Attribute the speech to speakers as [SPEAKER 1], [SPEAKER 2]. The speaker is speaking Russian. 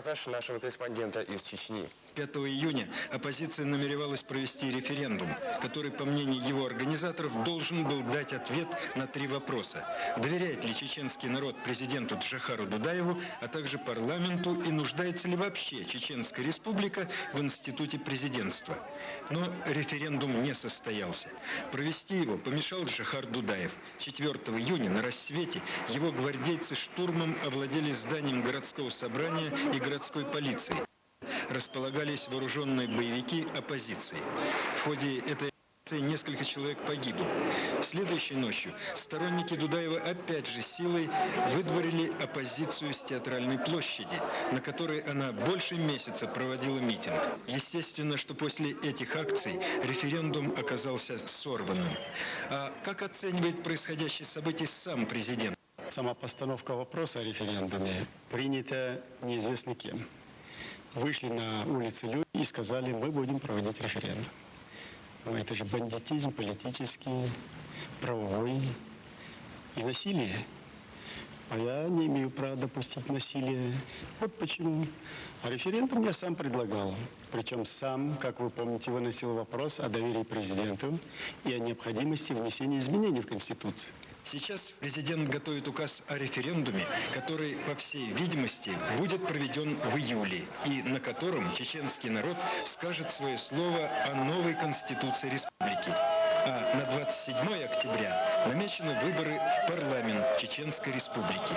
[SPEAKER 1] репортаж нашего корреспондента из Чечни.
[SPEAKER 2] 5 июня оппозиция намеревалась провести референдум, который, по мнению его организаторов, должен был дать ответ на 3 вопроса. Доверяет ли чеченский народ президенту Джохару Дудаеву, а также парламенту, и нуждается ли вообще Чеченская республика в институте президентства? Но референдум не состоялся. Провести его помешал Джохар Дудаев. 4 июня на рассвете его гвардейцы штурмом овладели зданием городского собрания и городской полиции. Располагались вооруженные боевики оппозиции. В ходе этой акции несколько человек погибло. Следующей ночью сторонники Дудаева опять же силой выдворили оппозицию с Театральной площади, на которой она больше месяца проводила митинг. Естественно, что после этих акций референдум оказался сорванным. А как оценивает происходящее событие сам президент?
[SPEAKER 3] Сама постановка вопроса о референдуме принята неизвестно кем. Вышли на улицы люди и сказали, мы будем проводить референдум. Но это же бандитизм политический, правовой и насилие. А я не имею права допустить насилие. Вот почему. А референдум я сам предлагал. Причем сам, как вы помните, выносил вопрос о доверии президенту и о необходимости внесения изменений в Конституцию.
[SPEAKER 2] Сейчас президент готовит указ о референдуме, который, по всей видимости, будет проведен в июле, и на котором чеченский народ скажет свое слово о новой Конституции республики. А на 27 октября намечены выборы в парламент Чеченской республики.